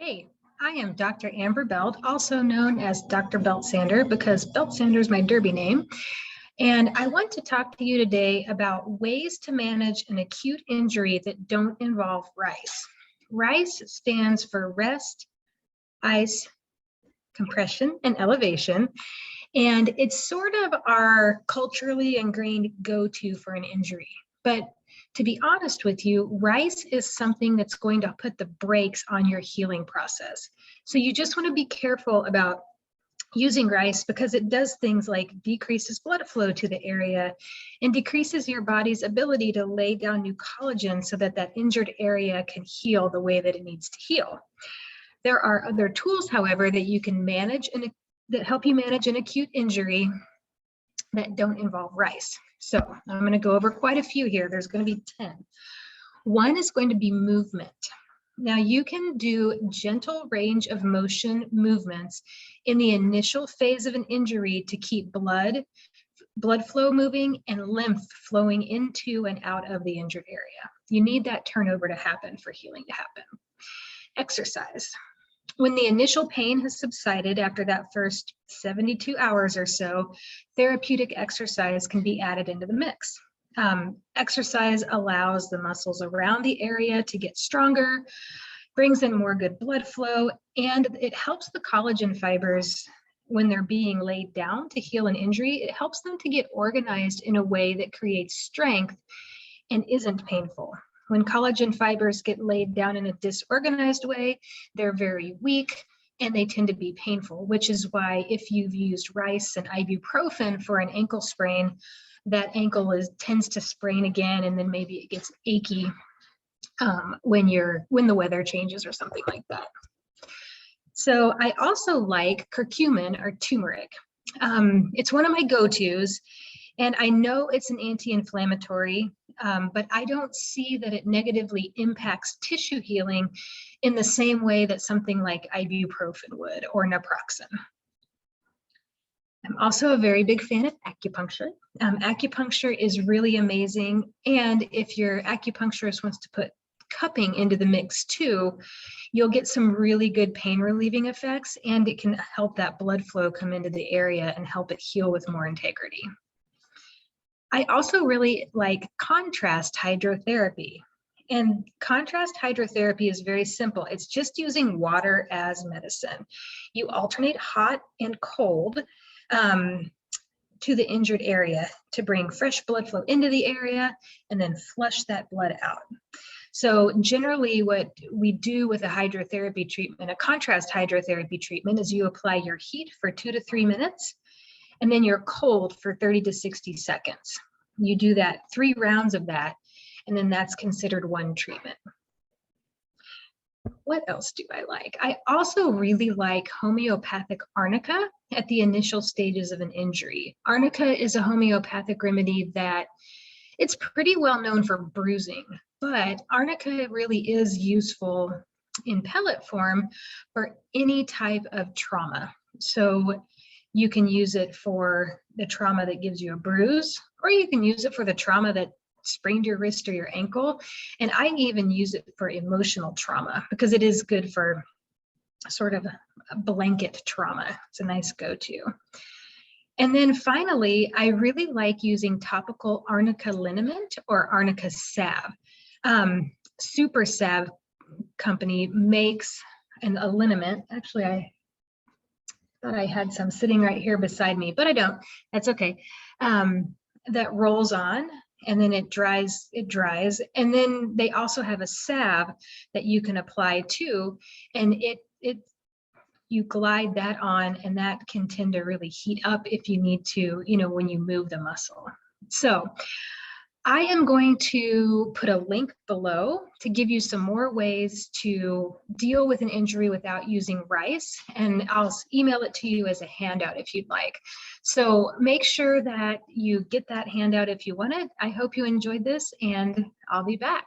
Hey, I am Dr. Amber Belt, also known as Dr. Belt Sander because Belt Sander is my derby name. And I want to talk to you today about ways to manage an acute injury that don't involve RICE. RICE stands for rest, ice, compression, and elevation. And it's sort of our culturally ingrained go-to for an injury. But to be honest with you, RICE is something that's going to put the brakes on your healing process. So you just want to be careful about using RICE because it does things like decreases blood flow to the area and decreases your body's ability to lay down new collagen so that that injured area can heal the way that it needs to heal. There are other tools, however, that you can manage and that help you manage an acute injury that don't involve RICE. So I'm going to go over quite a few here. There's going to be 10. One is going to be movement. Now you can do gentle range of motion movements in the initial phase of an injury to keep blood flow moving and lymph flowing into and out of the injured area. You need that turnover to happen for healing to happen. Exercise. When the initial pain has subsided after that first 72 hours or so, therapeutic exercise can be added into the mix. Exercise allows the muscles around the area to get stronger, brings in more good blood flow, and it helps the collagen fibers when they're being laid down to heal an injury. It helps them to get organized in a way that creates strength and isn't painful. When collagen fibers get laid down in a disorganized way, they're very weak and they tend to be painful, which is why if you've used RICE and ibuprofen for an ankle sprain, that ankle tends to sprain again, and then maybe it gets achy when the weather changes or something like that. So I also like curcumin or turmeric. It's one of my go-tos. And I know it's an anti-inflammatory, but I don't see that it negatively impacts tissue healing in the same way that something like ibuprofen would or naproxen. I'm also a very big fan of acupuncture. Acupuncture is really amazing. And if your acupuncturist wants to put cupping into the mix too, you'll get some really good pain relieving effects, and it can help that blood flow come into the area and help it heal with more integrity. I also really like contrast hydrotherapy. And contrast hydrotherapy is very simple. It's just using water as medicine. You alternate hot and cold to the injured area to bring fresh blood flow into the area and then flush that blood out. So generally what we do with a hydrotherapy treatment, a contrast hydrotherapy treatment, is you apply your heat for 2 to 3 minutes, and then you're cold for 30 to 60 seconds. You do that 3 rounds of that, and then that's considered one treatment. What else do I like? I also really like homeopathic arnica at the initial stages of an injury. Arnica is a homeopathic remedy that it's pretty well known for bruising, but arnica really is useful in pellet form for any type of trauma. So you can use it for the trauma that gives you a bruise, or you can use it for the trauma that sprained your wrist or your ankle. And I even use it for emotional trauma because it is good for sort of a blanket trauma. It's a nice go-to. And then finally, I really like using topical arnica liniment or arnica salve. Super Salve company makes a liniment. Actually, I thought I had some sitting right here beside me, but I don't. That's okay. That rolls on and then it dries. And then they also have a salve that you can apply too. And you glide that on, and that can tend to really heat up if you need to, when you move the muscle. So I am going to put a link below to give you some more ways to deal with an injury without using RICE, and I'll email it to you as a handout if you'd like. So make sure that you get that handout if you want it. I hope you enjoyed this, and I'll be back.